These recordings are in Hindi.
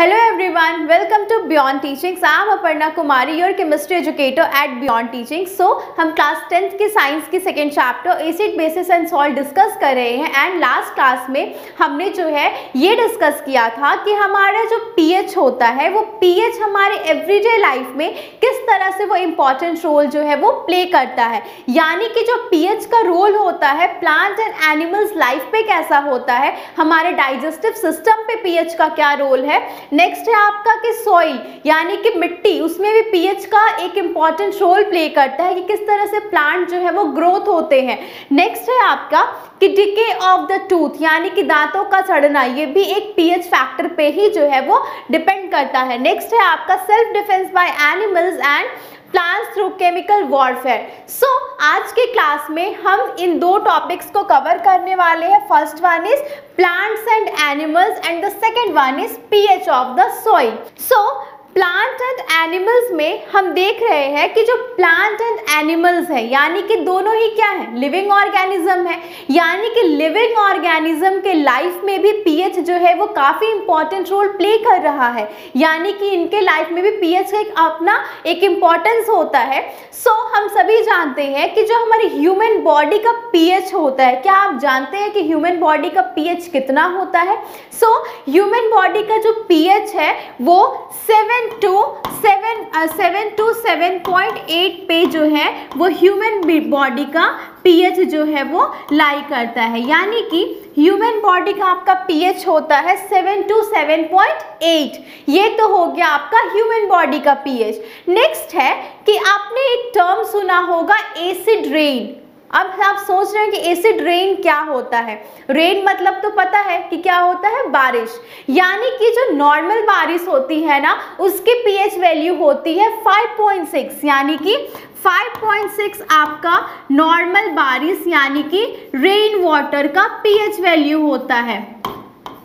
Hello everyone, welcome to Beyond Teaching. I am Aparna Kumari, your chemistry educator at Beyond Teaching. So हम क्लास 10th की साइंस की second chapter acid basis and salt discuss कर रहे हैं एंड लास्ट क्लास में हमने जो है ये डिस्कस किया था कि हमारा जो पीएच होता है वो पीएच हमारे एवरीडे लाइफ में किस तरह से वो इम्पॉर्टेंट रोल जो है वो प्ले करता है, यानी कि जो पीएच का रोल होता है प्लांट एंड एनिमल्स लाइफ पे कैसा होता है, हमारे डाइजेस्टिव सिस्टम पे पीएच का क्या रोल है। नेक्स्ट है आपका कि सॉइल यानी कि मिट्टी, उसमें भी पीएच का एक इम्पॉर्टेंट रोल प्ले करता है कि किस तरह से प्लांट जो है वो ग्रोथ होते हैं। नेक्स्ट है आपका कि डिके ऑफ द टूथ यानी कि दांतों का सड़ना, ये भी एक पीएच फैक्टर पे ही जो है वो डिपेंड करता है। नेक्स्ट है आपका self defence by animals and plants through chemical warfare. So आज के क्लास में हम इन दो टॉपिक्स को कवर करने वाले हैं। First one is plants and animals and the second one is pH of the soil. So plant and animals में हम देख रहे हैं कि जो प्लांट एंड एनिमल्स है यानी कि दोनों ही क्या है, लिविंग ऑर्गेनिज्म है, यानी कि लिविंग ऑर्गेनिज्म के लाइफ में भी पीएच जो है वो काफ़ी इंपॉर्टेंट रोल प्ले कर रहा है, यानी कि इनके लाइफ में भी पीएच का एक अपना एक इम्पॉर्टेंस होता है। सो हम सभी जानते हैं कि जो हमारी ह्यूमन बॉडी का पीएच होता है, क्या आप जानते हैं कि ह्यूमन बॉडी का पीएच कितना होता है? सो ह्यूमन बॉडी का जो पीएच है वो 7 to 7.8 पे जो है वो ह्यूमन बॉडी का पीएच जो है वो लाई करता है, यानी कि ह्यूमन बॉडी का आपका पीएच होता है 7 to 7.8। ये तो हो गया आपका ह्यूमन बॉडी का पीएच। नेक्स्ट है कि आपने एक टर्म सुना होगा एसिड रेन। अब आप सोच रहे हैं कि एसिड रेन क्या होता है। रेन मतलब तो पता है कि क्या होता है, बारिश, यानी कि जो नॉर्मल बारिश होती है ना उसकी पीएच वैल्यू होती है 5.6, यानी कि 5.6 आपका नॉर्मल बारिश यानी कि रेन वाटर का पीएच वैल्यू होता है।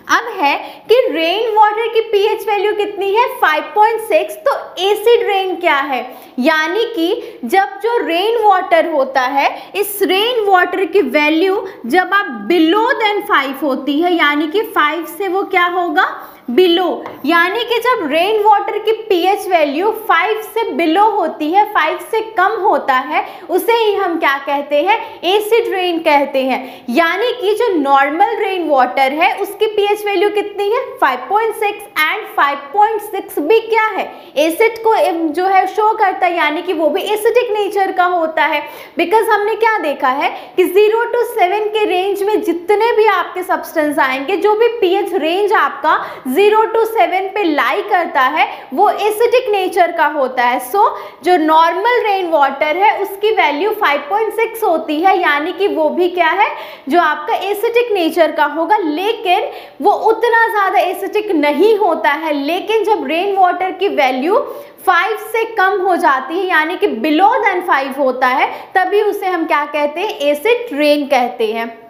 अब है कि रेन वाटर की पीएच वैल्यू कितनी है, 5.6। तो एसिड रेन क्या है, यानी कि जब जो रेन वाटर होता है इस रेन वाटर की वैल्यू जब आप बिलो देन 5 होती है, यानी कि 5 से वो क्या होगा, बिलो, यानी कि जब रेन वाटर की पीएच वैल्यू 5 से बिलो होती है, 5 से कम होता है, उसे ही हम क्या कहते हैं, एसिड रेन कहते हैं। यानी कि जो नॉर्मल रेन वाटर है उसकी पीएच वैल्यू कितनी है, 5.6 एंड 5.6 भी क्या है, एसिड को जो है शो करता है, यानी कि वो भी एसिडिक नेचर का होता है। बिकॉज हमने क्या देखा है कि 0 to 7 के रेंज में जितने भी आपके सब्सटेंस आएंगे, जो भी पीएच रेंज आपका 0 to 7 पे लाई करता है वो एसिडिक नेचर का होता है। सो जो नॉर्मल रेन वाटर है उसकी वैल्यू 5.6 होती है, यानी कि वो भी क्या है, जो आपका एसिडिक नेचर का होगा, लेकिन वो उतना ज़्यादा एसिडिक नहीं होता है। लेकिन जब रेन वाटर की वैल्यू 5 से कम हो जाती है, यानी कि बिलो देन 5 होता है, तभी उसे हम क्या कहते हैं, एसिड रेन कहते हैं।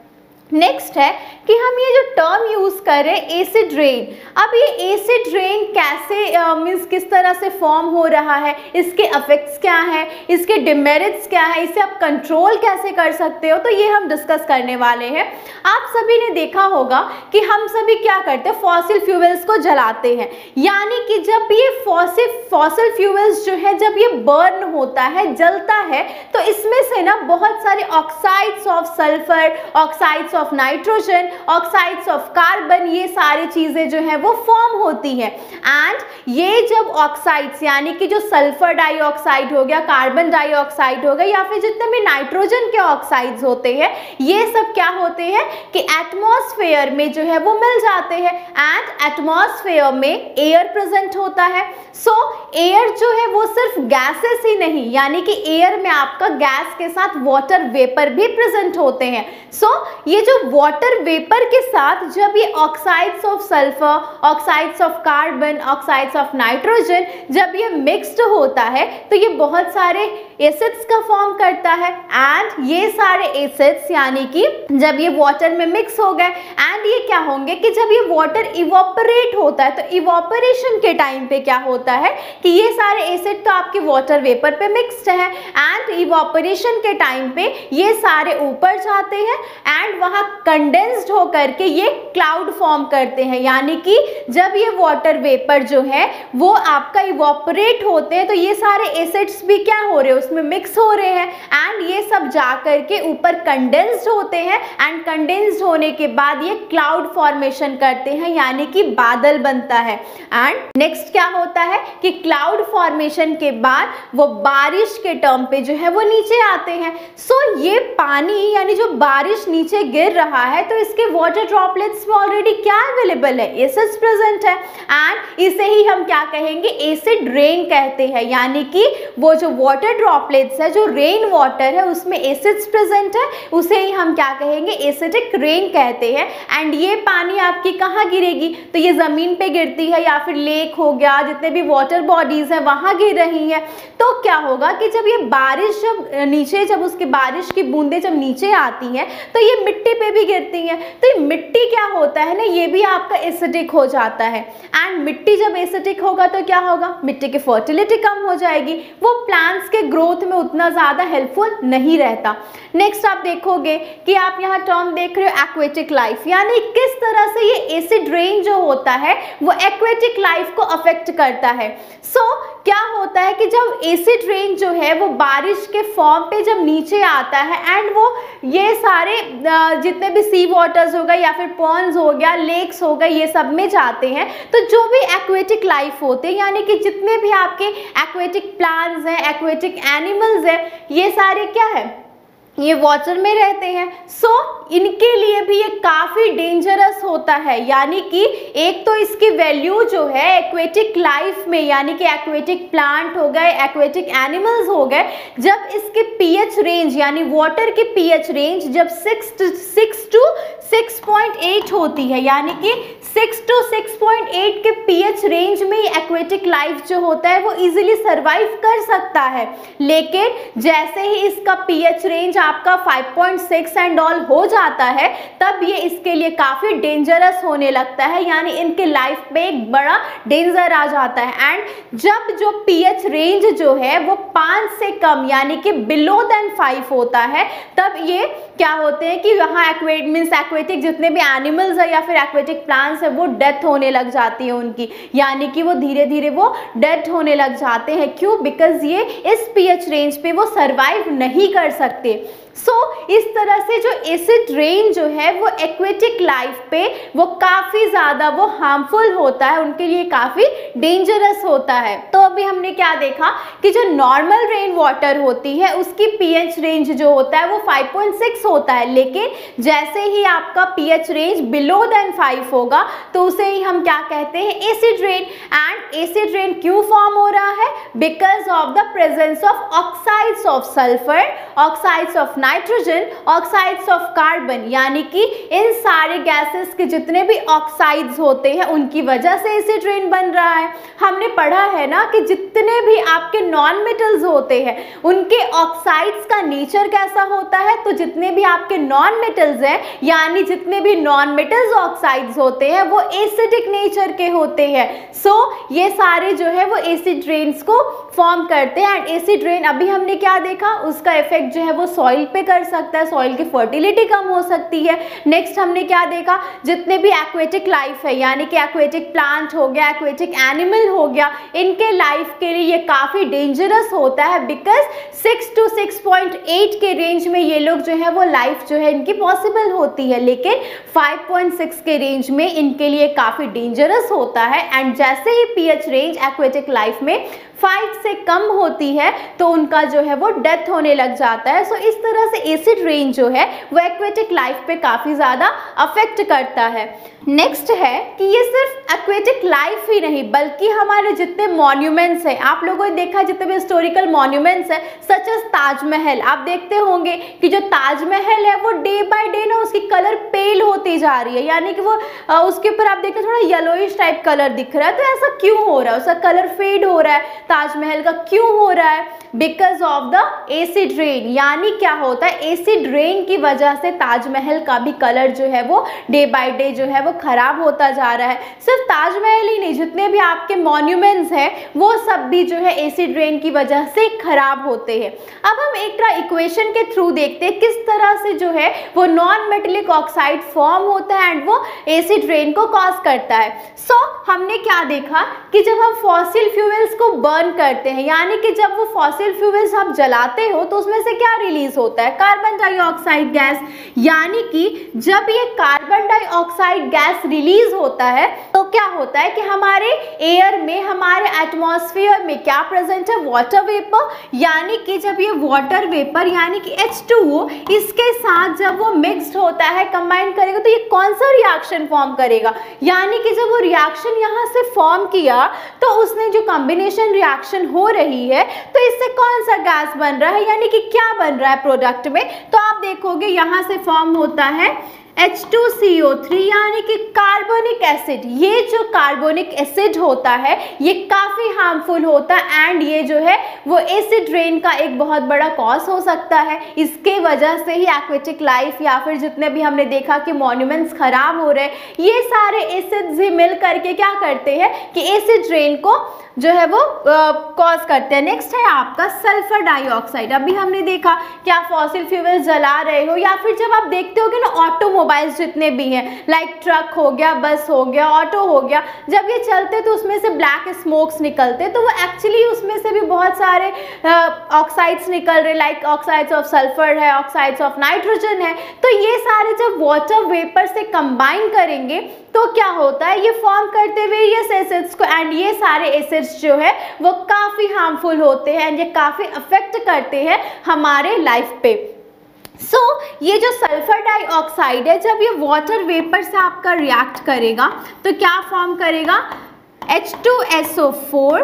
नेक्स्ट है कि हम ये जो टर्म यूज़ कर रहे हैं एसिड रेन, अब ये एसिड रेन कैसे मीन्स किस तरह से फॉर्म हो रहा है, इसके इफेक्ट्स क्या है, इसके डिमेरिट्स क्या है, इसे आप कंट्रोल कैसे कर सकते हो, तो ये हम डिस्कस करने वाले हैं। आप सभी ने देखा होगा कि हम सभी क्या करते हैं, फॉसिल फ्यूल्स को जलाते हैं, यानी कि जब ये फॉसिल फ्यूल्स जो है जब ये बर्न होता है, जलता है, तो इसमें से ना बहुत सारे oxides of sulphur, oxides of nitrogen, oxides of carbon, ये सारी चीजें जो है वो फॉर्म होती है। एंड ये जब ऑक्साइड्स यानी कि जो सल्फर डाइऑक्साइड हो गया, कार्बन डाइऑक्साइड हो गया, या फिर जितने भी नाइट्रोजन के ऑक्साइड्स होते हैं, ये सब क्या होते हैं कि एटमॉस्फेयर में जो है वो मिल जाते हैं। एंड एटमॉस्फेयर में एयर प्रेजेंट होता है। सो एयर जो है वो सिर्फ गैसेस ही नहीं, यानी कि एयर में आपका गैस के साथ वाटर वेपर भी प्रेजेंट होते हैं। सो ये जो वाटर वेपर के साथ जब ये oxides of sulphur, oxides of carbon, oxides of nitrogen जब ये मिक्स्ड होता है, तो ये बहुत सारे एसिड्स का फॉर्म करता है एंड ये सारे एसिड्स यानी कि जब ये वाटर में मिक्स हो गए एंड ये क्या होंगे कि जब ये वाटर इवोपरेट होता है तो इवोपरेशन के टाइम पे क्या होता है कि ये सारे एसिड तो आपके वाटर वेपर पे मिक्स्ड है एंड इवोपरेशन के टाइम पे ये सारे ऊपर जाते हैं एंड वहाँ कंडेंस्ड होकर के ये क्लाउड फॉर्म करते हैं। यानी कि जब ये वाटर वेपर जो है वो आपका इवोपरेट होते हैं तो ये सारे एसिड्स भी क्या हो रहे हैं, उसमें मिक्स हो रहे हैं एंड ये सब जा करके ऊपर कंडेंस्ड होते हैं एंड कंडेंस्ड होने के बाद ये क्लाउड फॉर्मेशन करते हैं यानी कि बादल बनता है। एंड नेक्स्ट क्या होता है कि क्लाउड फॉर्मेशन के बाद वो बारिश के टर्म पे जो है वो नीचे आते हैं। सो ये पानी यानी जो बारिश नीचे गिर रहा है तो इसके वाटर ड्रॉपलेट्स में ऑलरेडी क्या अवेलेबल है, एसिड्स प्रेजेंट है एंड इसे ही हम क्या कहेंगे, एसिड रेन कहते हैं। यानी कि वो जो वाटर ड्रॉपलेट्स है, जो रेन वाटर है उसमें एसिड्स प्रेजेंट है, उसे ही हम क्या कहेंगे, एसिडिक रेन कहते हैं। एंड ये पानी आपकी कहाँ गिरेगी, तो ये जमीन पे गिरती है या फिर लेक हो गया, जितने भी वाटर बॉडीज है वहां गिर रही है। तो क्या होगा कि जब ये बारिश जब नीचे, जब उसके बारिश की बूंदें जब नीचे आती हैं तो ये मिट्टी पे भी गिरती हैं। तो ये मिट्टी क्या होता है ना, ये भी आपका एसिडिक हो जाता है एंड मिट्टी जब एसिडिक होगा तो क्या होगा, मिट्टी की फर्टिलिटी कम हो जाएगी, वो प्लांट्स के ग्रोथ में उतना ज्यादा हेल्पफुल नहीं रहता। नेक्स्ट आप देखोगे कि आप यहाँ टर्म देख रहे हो एक्वेटिक लाइफ, यानी किस तरह से ये एसिड रेन जो होता है वो एक्वेटिक लाइफ को अफेक्ट करता है। क्या होता है कि जब एसिड रेन जो है वो बारिश के फॉर्म पे जब नीचे आता है एंड वो ये सारे जितने भी सी वाटर्स हो गए या फिर पॉन्ड्स हो गया, लेक्स हो गए, ये सब में जाते हैं तो जो भी एक्वेटिक लाइफ होते हैं यानी कि जितने भी आपके एक्वेटिक प्लांट्स हैं, एक्वेटिक एनिमल्स हैं, ये सारे क्या है, ये वाटर में रहते हैं। सो इनके लिए भी ये काफ़ी डेंजरस होता है। यानी कि एक तो इसकी वैल्यू जो है एक्वेटिक लाइफ में, यानी कि एक्वेटिक प्लांट हो गए, एक्वेटिक एनिमल्स हो गए, जब इसके पीएच रेंज यानी वाटर की पीएच रेंज जब 6 to 6.8 होती है, यानी कि 6 to 6.8 के पीएच रेंज में एक्वेटिक लाइफ जो होता है वो इजीली सरवाइव कर सकता है। लेकिन जैसे ही इसका पीएच रेंज आपका 5.6 एंड ऑल हो जाता है तब ये इसके लिए काफ़ी डेंजरस होने लगता है, यानी इनके लाइफ पे एक बड़ा डेंजर आ जाता है। एंड जब जो पीएच रेंज जो है वो 5 से कम यानी कि बिलो देन 5 होता है तब ये क्या होते हैं कि वहाँ एक्वेटिक जितने भी एनिमल्स है या फिर एक्वेटिक प्लांट्स है वो डेथ होने लग जाती है उनकी, यानी कि वो धीरे धीरे वो डेथ होने लग जाते हैं। क्यों? बिकॉज ये इस पीएच रेंज पे वो सरवाइव नहीं कर सकते। इस तरह से जो एसिड रेन जो है वो एक्वेटिक लाइफ पे वो काफ़ी ज़्यादा वो हार्मफुल होता है, उनके लिए काफ़ी डेंजरस होता है। तो अभी हमने क्या देखा कि जो नॉर्मल रेन वाटर होती है उसकी पीएच रेंज जो होता है वो 5.6 होता है, लेकिन जैसे ही आपका पीएच रेंज बिलो देन 5 होगा तो उसे ही हम क्या कहते हैं, acid rain. And acid rain क्यों फॉर्म हो रहा है? Because of the presence of oxides of sulphur, oxides of nitrogen, oxides of carbon, यानी कि इन सारे गैसेस के जितने भी ऑक्साइड्स होते हैं उनकी वजह से एसिड रेन बन रहा है। हमने पढ़ा है ना कि जितने भी आपके नॉन मेटल्स होते हैं उनके ऑक्साइड्स का नेचर कैसा होता है, तो जितने भी आपके नॉन मेटल्स हैं यानी जितने भी नॉन मेटल्स ऑक्साइड्स होते हैं वो एसिडिक नेचर के होते हैं। ये सारे जो है वो एसिड रेन्स को फॉर्म करते हैं। एंड एसिड रेन अभी हमने क्या देखा, उसका इफेक्ट जो है वो सॉइल पे कर सकता है, सॉइल की फर्टिलिटी कम हो सकती है। नेक्स्ट हमने क्या देखा, जितने भी एक्वेटिक लाइफ है यानी कि एक्वेटिक प्लांट हो गया, एक्वेटिक एनिमल हो गया, इनके लाइफ के लिए ये काफ़ी डेंजरस होता है बिकॉज 6 to 6.8 के रेंज में ये लोग जो है वो लाइफ जो है इनकी पॉसिबल होती है, लेकिन 5.6 के रेंज में इनके लिए काफ़ी डेंजरस होता है। एंड जैसे ही पीएच रेंज एक्वेटिक लाइफ में 5 से कम होती है तो उनका जो है वो डेथ होने लग जाता है। इस तरह से एसिड रेन जो है वो एक्वेटिक लाइफ पे काफ़ी ज़्यादा अफेक्ट करता है। नेक्स्ट है कि ये सिर्फ एक्वेटिक लाइफ ही नहीं बल्कि हमारे जितने मॉन्यूमेंट्स हैं, आप लोगों ने देखा जितने भी हिस्टोरिकल मॉन्यूमेंट्स हैं सच एज ताजमहल, आप देखते होंगे कि जो ताजमहल है वो डे बाय डे ना उसकी कलर पेल होती जा रही है, यानी कि वो उसके ऊपर आप देखते थोड़ा येलोइश टाइप कलर दिख रहा है। तो ऐसा क्यों हो रहा है? उसका कलर फेड हो रहा है। ताजमहल का क्यों हो रहा है? Because of the acid rain. यानी क्या होता है, एसिड रेन की वजह से ताजमहल का भी कलर जो है वो डे बाय डे जो है वो खराब होता जा रहा है। सिर्फ ताजमहल ही नहीं, जितने भी आपके मॉन्यूमेंट्स हैं वो सब भी जो है एसिड रेन की वजह से खराब होते हैं। अब हम एक इक्वेशन के थ्रू देखते हैं किस तरह से जो है वो नॉन मेटेलिक ऑक्साइड फॉर्म होता है एंड वो एसिड रेन को कॉज करता है। हमने क्या देखा कि जब हम फॉसिल फ्यूल्स को बर्न करते हैं, यानी कि जब वो फॉसिल फ्यूल्स आप जलाते हो तो उसमें से क्या रिलीज होता है? Carbon dioxide gas. यानी कि जब ये कार्बन डाइऑक्साइड गैस रिलीज होता है तो क्या होता है कि हमारे एयर में, हमारे एटमॉस्फेयर में क्या प्रेजेंट है? Water vapour. यानी कि जब ये वाटर वेपर यानी कि H2O इसके साथ जब वो मिक्स्ड होता है, कंबाइन करेगा, तो ये कौन सा रिएक्शन फॉर्म करेगा? यानी कि जब वो रिएक्शन यहाँ से फॉर्म किया तो उसने जो कॉम्बिनेशन रिएक्शन हो रही है तो इससे कौन सा गैस बन रहा है, यानी कि क्या बन रहा है प्रोडक्ट में? तो आप देखोगे यहाँ से फॉर्म होता है H2CO3 यानी कि कार्बोनिक एसिड। ये जो कार्बोनिक एसिड होता है ये काफ़ी हार्मफुल होता है एंड ये जो है वो एसिड रेन का एक बहुत बड़ा कॉज हो सकता है। इसके वजह से ही एक्वेटिक लाइफ या फिर जितने भी हमने देखा कि मॉन्यूमेंट्स खराब हो रहे हैं, ये सारे एसिड्स ही मिल करके क्या करते हैं कि एसिड रेन को जो है वो कॉज करते हैं। नेक्स्ट है आपका सल्फर डाइऑक्साइड। अभी हमने देखा कि आप फॉसिल फ्यूल्स जला रहे हो या फिर जब आप देखते हो कि ना ऑटोमोबाइल्स जितने भी हैं, लाइक ट्रक हो गया, बस हो गया, ऑटो हो गया, जब ये चलते तो उसमें से ब्लैक स्मोक्स निकलते, तो वो एक्चुअली उसमें से भी बहुत सारे ऑक्साइड्स निकल रहे, लाइक ऑक्साइड्स ऑफ सल्फर है, ऑक्साइड्स ऑफ नाइट्रोजन है। तो ये सारे जब वाटर वेपर से कंबाइन करेंगे तो क्या होता है, ये फॉर्म करते हुए ये एसिड्स को, एंड ये सारे एसिड्स जो है वो काफ़ी हार्मफुल होते हैं एंड ये काफ़ी अफेक्ट करते हैं हमारे लाइफ पे। ये जो सल्फर डाइऑक्साइड है जब ये वाटर वेपर से आपका रिएक्ट करेगा तो क्या फॉर्म करेगा? H2SO4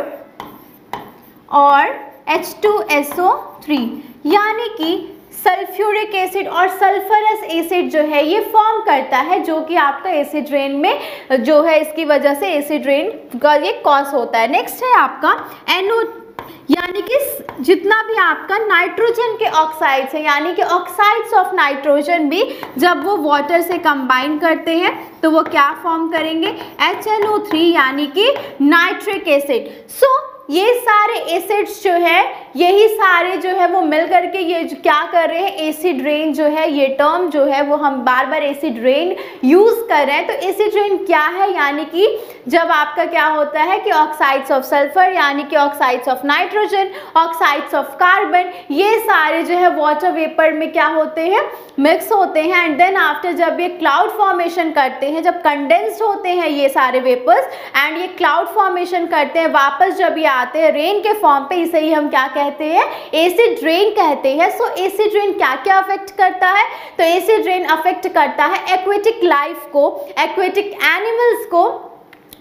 और H2SO3, यानी कि सल्फ्यूरिक एसिड और सल्फरस एसिड जो है ये फॉर्म करता है, जो कि आपका एसिड रेन में जो है इसकी वजह से एसिड रेन का ये कॉज होता है। नेक्स्ट है आपका NO, यानी कि जितना भी आपका नाइट्रोजन के ऑक्साइड्स हैं, यानी कि ऑक्साइड्स ऑफ नाइट्रोजन भी जब वो वाटर से कंबाइन करते हैं तो वो क्या फॉर्म करेंगे? HNO3 यानी कि नाइट्रिक एसिड। ये सारे एसिड्स जो है, यही सारे जो है वो मिल करके ये क्या कर रहे हैं, एसिड रेन जो है, ये टर्म जो है वो हम बार बार एसिड रेन यूज कर रहे हैं। तो एसिड रेन क्या है? यानी कि जब आपका क्या होता है कि ऑक्साइड्स ऑफ सल्फर यानी कि oxides of nitrogen, oxides of carbon, ये सारे जो है वाटर वेपर में क्या होते हैं, मिक्स होते हैं एंड देन आफ्टर जब ये क्लाउड फॉर्मेशन करते हैं, जब कंडेंस्ड होते हैं ये सारे वेपर्स एंड ये क्लाउड फॉर्मेशन करते हैं, वापस जब ये आते हैं रेन के फॉर्म पे, इसे ही हम क्या कहते हैं? एसिड रेन कहते हैं। एसिड रेन क्या क्या अफेक्ट करता है? तो एसिड रेन अफेक्ट करता है एक्वेटिक लाइफ को, एक्वेटिक एनिमल्स को,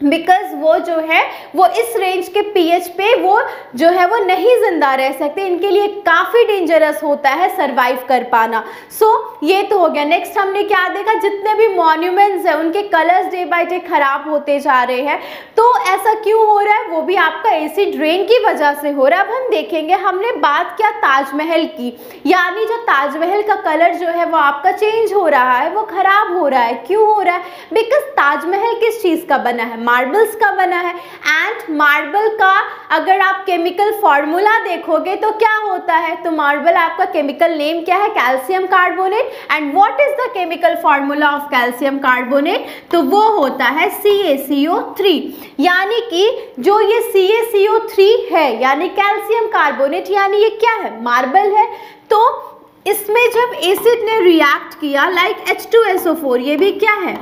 बिकॉज वो जो है वो इस रेंज के पीएच पे वो जो है वो नहीं जिंदा रह सकते, इनके लिए काफ़ी डेंजरस होता है सरवाइव कर पाना। ये तो हो गया। नेक्स्ट हमने क्या देखा, जितने भी मॉन्यूमेंट्स हैं उनके कलर्स डे बाय डे खराब होते जा रहे हैं। तो ऐसा क्यों हो रहा है? वो भी आपका एसिड रेन की वजह से हो रहा है। अब हम देखेंगे, हमने बात किया ताजमहल की, यानी जो ताजमहल का कलर जो है वो आपका चेंज हो रहा है, वो खराब हो रहा है। क्यों हो रहा है? बिकॉज ताजमहल किस चीज़ का बना है? मार्बल्स का बना है। एंड मार्बल का अगर आप केमिकल फॉर्मूला देखोगे तो क्या होता है? तो मार्बल आपका केमिकल नेम क्या है? Calcium carbonate. And what is the chemical formula of calcium carbonate? तो वो होता है CaCO3। यानी कि जो ये CaCO3 है यानी कैल्शियम कार्बोनेट, यानी ये क्या है? मार्बल है। तो इसमें जब एसिड ने रिएक्ट किया लाइक H2SO4, ये भी क्या है?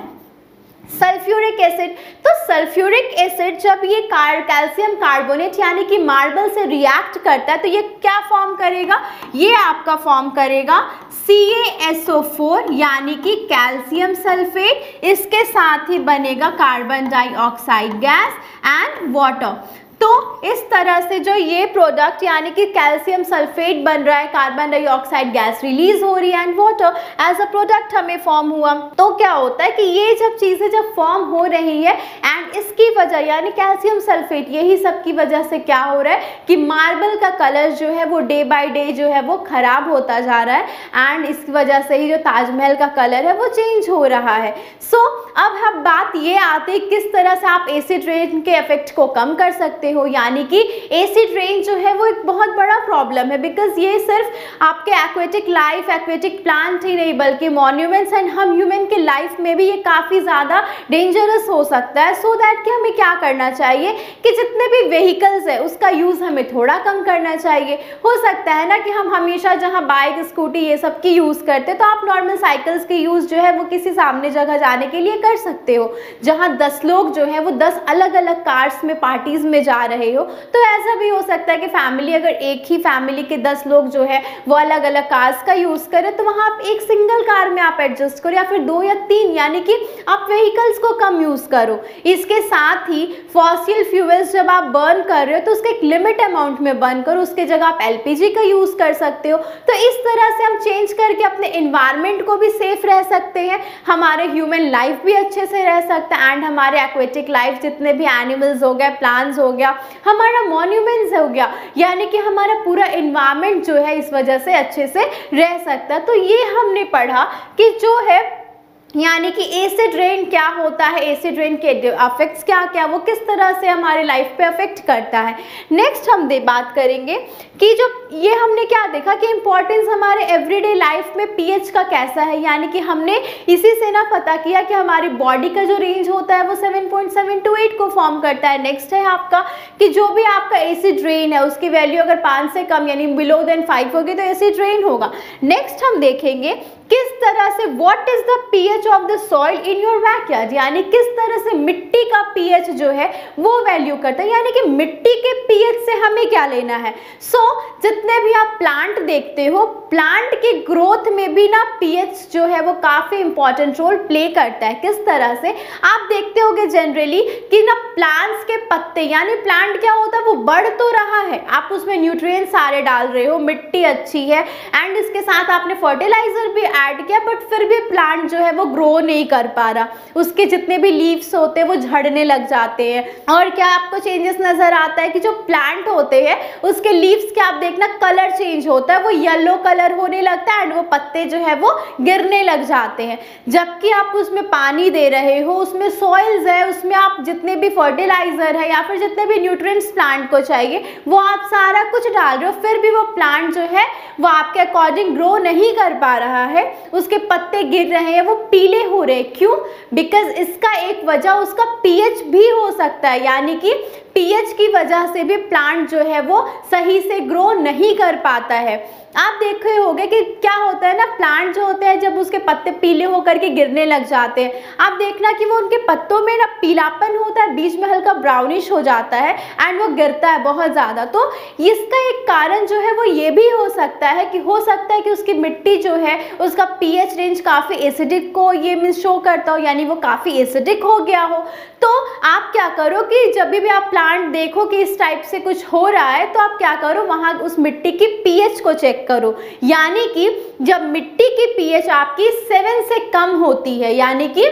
Sulphuric acid. तो सल्फ्यूरिक एसिड जब ये कैल्शियम कार्बोनेट यानी कि मार्बल से रिएक्ट करता है तो ये क्या फॉर्म करेगा? ये आपका फॉर्म करेगा CaSO4 यानी कि कैल्शियम सल्फेट। इसके साथ ही बनेगा carbon dioxide gas and water. तो इस तरह से जो ये प्रोडक्ट यानी कि कैल्शियम सल्फेट बन रहा है, कार्बन डाइऑक्साइड गैस रिलीज हो रही है and water as a product हमें फॉर्म हुआ। तो क्या होता है कि ये जब चीज़ें जब फॉर्म हो रही है एंड इसकी वजह यानी कैल्शियम सल्फेट, यही सब की वजह से क्या हो रहा है कि मार्बल का कलर जो है वो डे बाय डे जो है वो खराब होता जा रहा है एंड इसकी वजह से ही जो ताजमहल का कलर है वो चेंज हो रहा है। सो अब हम बात ये आती है किस तरह से आप एसिड रेन के इफेक्ट को कम कर सकते हो। यानी कि एसिड रेन जो है वो एक बहुत बड़ा प्रॉब्लम है, बिकॉज ये सिर्फ आपके एक्वेटिक लाइफ, एक्वेटिक प्लांट ही नहीं बल्कि मॉन्यूमेंट्स एंड हम ह्यूमन के लाइफ में भी ये काफ़ी ज़्यादा डेंजरस हो सकता है। सो दैट कि हमें क्या करना चाहिए कि जितने भी व्हीकल्स है उसका यूज़ हमें थोड़ा कम करना चाहिए। हो सकता है ना कि हम हमेशा जहाँ बाइक, स्कूटी ये सब की यूज़ करते तो आप नॉर्मल साइकिल्स की यूज़ जो है वो किसी सामने जगह जाने के लिए कर सकते हो। जहाँ 10 लोग जो है वो 10 अलग अलग कार्स में, पार्टीज में जा रहे हो, तो ऐसा भी हो सकता है कि फैमिली, अगर एक ही फैमिली के 10 लोग जो है वो अलग अलग कार्स का यूज़ करें तो वहाँ आप एक सिंगल कार में आप एडजस्ट करो या फिर 2 या 3, यानी कि आप व्हीकल्स को कम यूज़ करो। इसके साथ ही फॉसिल फ्यूल्स जब आप बर्न कर रहे हो तो उसके एक लिमिट अमाउंट में बर्न करो, उसके जगह आप LPG का यूज़ कर सकते हो। तो इस तरह से हम चेंज करके अपने इन्वायरमेंट को भी सेफ रह सकते हैं, हमारे ह्यूमन लाइफ भी अच्छे से रह सकता है एंड हमारे एक्वेटिक लाइफ, जितने भी एनिमल्स हो गए, प्लांट्स हो गया, हमारा मॉन्यूमेंट्स हो गया, यानी कि हमारा पूरा इन्वायरमेंट जो है इस वजह से अच्छे से रह सकता है। तो ये हमने पढ़ा कि जो है यानी कि एसिड रेन क्या होता है, एसिड रेन के इफेक्ट्स क्या क्या, वो किस तरह से हमारी लाइफ पे अफेक्ट करता है। नेक्स्ट हम बात करेंगे कि जो ये हमने क्या देखा कि इम्पोर्टेंस हमारे एवरीडे लाइफ में पीएच का कैसा है। यानी कि हमने इसी से ना पता किया कि हमारी बॉडी का जो रेंज होता है वो 7.7 to 8 को फॉर्म करता है। नेक्स्ट है आपका कि जो भी आपका एसिड रेन है उसकी वैल्यू अगर 5 से कम यानी बिलो देन 5 होगी तो एसिड रेन होगा। नेक्स्ट हम देखेंगे किस तरह से what is the pH of the soil in your backyard, यानी किस तरह से मिट्टी का पीएच जो है वो वैल्यू करता है, यानी कि मिट्टी के पीएच से हमें क्या लेना है। सो जितने भी आप प्लांट देखते हो, प्लांट के ग्रोथ में भी ना पीएच जो है वो काफी इंपॉर्टेंट रोल प्ले करता है। किस तरह से आप देखते होगे जनरली कि ना प्लांट्स के पत्ते, यानी प्लांट क्या होता है वो बढ़ तो रहा है, आप उसमें न्यूट्रिएंट सारे डाल रहे हो, मिट्टी अच्छी है एंड इसके साथ आपने फर्टिलाइजर भी ऐड किया, बट फिर भी प्लांट जो है वो ग्रो नहीं कर पा रहा, उसके जितने भी लीव्स होते हैं वो झड़ने लग जाते हैं। और क्या आपको चेंजेस नजर आता है कि जो प्लांट होते हैं उसके लीव्स के आप देखना कलर चेंज होता है, वो येलो कलर होने लगता है एंड वो पत्ते जो है वो गिरने लग जाते हैं। जबकि आप उसमें पानी दे रहे हो, उसमें सॉइल्स है, उसमें आप जितने भी फर्टिलाइजर है या फिर जितने भी न्यूट्रिएंट्स प्लांट को चाहिए वो आप सारा कुछ डाल रहे हो, फिर भी वो प्लांट जो है वो आपके अकॉर्डिंग ग्रो नहीं कर पा रहा है, उसके पत्ते गिर रहे हैं, वो पीले हो रहे हैं। क्यों? बिकॉज इसका एक वजह उसका पीएच भी हो सकता है, यानी कि पीएच की वजह से भी प्लांट जो है वो सही से ग्रो नहीं कर पाता है। आप देखे होंगे कि क्या होता है ना, प्लांट जो होते हैं जब उसके पत्ते पीले होकर के गिरने लग जाते हैं, आप देखना कि वो उनके पत्तों में ना पीलापन होता है, बीच में हल्का ब्राउनिश हो जाता है एंड वो गिरता है बहुत ज़्यादा। तो इसका एक कारण जो है वो ये भी हो सकता है कि उसकी मिट्टी जो है उसका पीएच रेंज काफ़ी एसिडिक को ये मीन्स शो करता हो, यानी वो काफ़ी एसिडिक हो गया हो। तो आप क्या करो कि जब भी आप प्लांट देखो कि इस टाइप से कुछ हो रहा है तो आप क्या करो, वहाँ उस मिट्टी की पीएच को चेक करो। यानी कि जब मिट्टी की पीएच आपकी 7 से कम होती है, यानी कि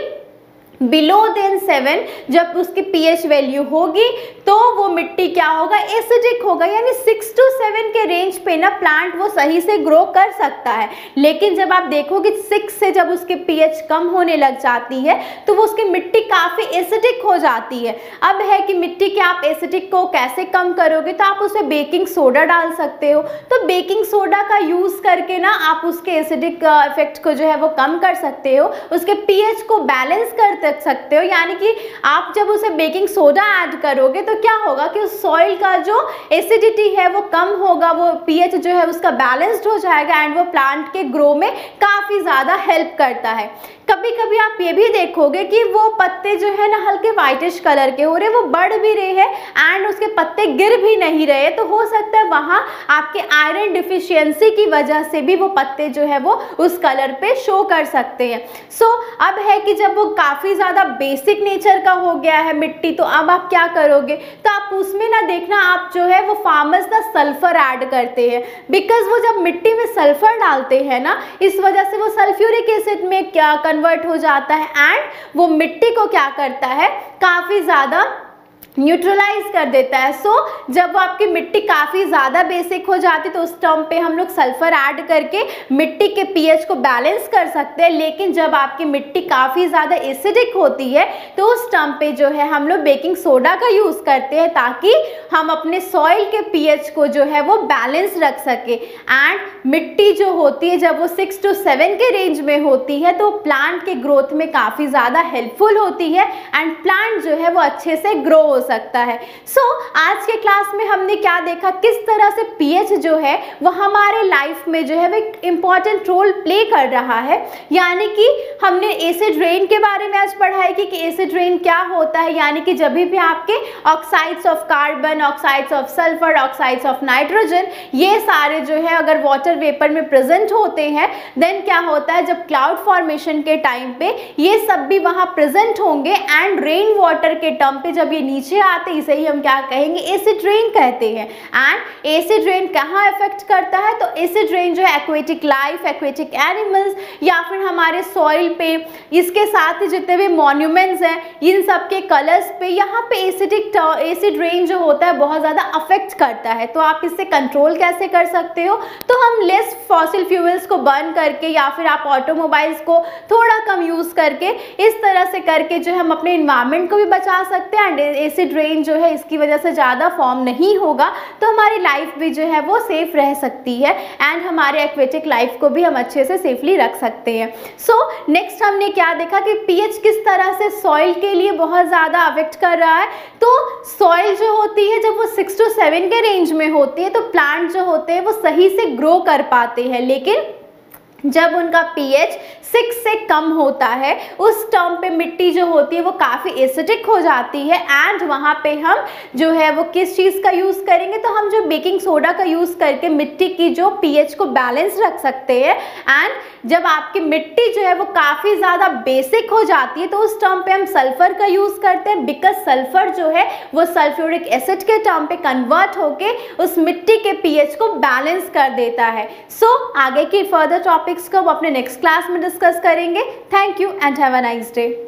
बिलो देन 7 जब उसकी पीएच वैल्यू होगी तो वो मिट्टी क्या होगा, एसिडिक होगा, यानी 6 to 7 के रेंज पे ना प्लांट वो सही से ग्रो कर सकता है। लेकिन जब आप देखोगे 6 से जब उसकी पीएच कम होने लग जाती है तो वो उसकी मिट्टी काफ़ी एसिडिक हो जाती है। अब है कि मिट्टी के आप एसिडिक को कैसे कम करोगे, तो आप उसमें बेकिंग सोडा डाल सकते हो। तो बेकिंग सोडा का यूज़ करके ना आप उसके एसिडिक इफेक्ट को जो है वो कम कर सकते हो, उसके पीएच को बैलेंस कर सकते हो। यानी कि आप जब उसे बेकिंग सोडा ऐड करोगे तो क्या होगा कि उस सॉइल का जो एसिडिटी है वो कम होगा, वो पीएच जो है उसका बैलेंस्ड हो जाएगा एंड वो प्लांट के ग्रो में काफ़ी ज़्यादा हेल्प करता है। कभी कभी आप ये भी देखोगे कि वो पत्ते जो है ना हल्के वाइटिश कलर के हो रहे, वो बढ़ भी रहे हैं एंड उसके पत्ते पत्ते गिर भी नहीं रहे, तो हो सकता है वहाँ आपके आयरन डिफिशियंसी की वजह से भी वो पत्ते जो है वो उस कलर पे शो कर सकते हैं। सो अब है कि जब वो काफ़ी ज़्यादा बेसिक नेचर का हो गया है मिट्टी, तो अब आप क्या करोगे, तो आप उसमें ना देखना आप जो है वो फार्मर्स ना सल्फर ऐड करते हैं, बिकॉज वो जब मिट्टी में सल्फर डालते हैं ना, इस वजह से वो सल्फ्यूरिक एसिड में क्या कन्वर्ट हो जाता है एंड वो मिट्टी को क्या करता है, काफ़ी ज़्यादा न्यूट्रलाइज कर देता है। सो जब वो आपकी मिट्टी काफ़ी ज़्यादा बेसिक हो जाती तो उस टर्म पे हम लोग सल्फर ऐड करके मिट्टी के पीएच को बैलेंस कर सकते हैं। लेकिन जब आपकी मिट्टी काफ़ी ज़्यादा एसिडिक होती है तो उस टर्म पे जो है हम लोग बेकिंग सोडा का यूज़ करते हैं, ताकि हम अपने सॉइल के पीएच को जो है वो बैलेंस रख सके। एंड मिट्टी जो होती है जब वो 6 to 7 के रेंज में होती है तो प्लांट के ग्रोथ में काफ़ी ज़्यादा हेल्पफुल होती है एंड प्लांट जो है वो अच्छे से ग्रो हो सकता है। सो आज के क्लास में हमने क्या देखा, किस तरह से पीएच जो है वो हमारे लाइफ में जो है वो एक इम्पॉर्टेंट रोल प्ले कर रहा है। यानी कि हमने एसिड रेन के बारे में आज पढ़ाई की कि एसिड रेन क्या होता है, यानी कि जब भी आपके oxides of carbon, oxides of sulphur, oxides of nitrogen, ये सारे जो है अगर वाटर वेपर में प्रेजेंट होते हैं, देन क्या होता है, जब क्लाउड फॉर्मेशन के टाइम पे ये सब भी वहाँ प्रेजेंट होंगे एंड रेन वाटर के टर्म पे जब ये नीचे आते, इसे ही हम क्या कहेंगे, एसिड रेन कहते हैं। एंड एसिड रेन कहाँ इफेक्ट करता है, तो एसिड रेन जो है एक्वेटिक लाइफ, एक्वेटिक एनिमल्स या फिर हमारे सॉइल पे, इसके साथ ही जितने भी मॉन्यूमेंट्स हैं, इन सब के कलर्स पे यहाँ पे एसिड रेन जो होता है बहुत ज़्यादा अफेक्ट करता है। तो आप इससे कंट्रोल कैसे कर सकते हो, तो हम लेस फॉसिल फ्यूल्स को बर्न करके या फिर आप ऑटोमोबाइल्स को थोड़ा कम यूज़ करके, इस तरह से करके जो है हम अपने इन्वायरमेंट को भी बचा सकते हैं एंड एसिड रेन जो है इसकी वजह से ज़्यादा फॉर्म नहीं होगा, तो हमारी लाइफ भी जो है वो सेफ रह सकती है एंड हमारे एक्वेटिक लाइफ को भी हम अच्छे से सेफली रख सकते हैं। सो नेक्स्ट हमने क्या देखा कि पीएच किस तरह से सॉइल के लिए बहुत ज़्यादा अफेक्ट कर रहा है। तो सॉइल जो होती है जब वो 6 to 7 के रेंज में होती है तो प्लांट जो होते हैं वो सही से ग्रो कर पाते हैं, लेकिन जब उनका पीएच 6 से कम होता है उस टर्म पे मिट्टी जो होती है वो काफ़ी एसिडिक हो जाती है एंड वहाँ पे हम जो है वो किस चीज़ का यूज़ करेंगे, तो हम जो बेकिंग सोडा का यूज़ करके मिट्टी की जो पीएच को बैलेंस रख सकते हैं। एंड जब आपकी मिट्टी जो है वो काफ़ी ज़्यादा बेसिक हो जाती है तो उस टर्म पे हम सल्फ़र का यूज़ करते हैं, बिकॉज सल्फ़र जो है वो सल्फ्यूरिक एसिड के टर्म पे कन्वर्ट होके उस मिट्टी के पीएच को बैलेंस कर देता है। सो आगे की फर्दर टॉपिक्स को हम अपने नेक्स्ट क्लास में डिस्कस करेंगे। Thank you and have a nice day.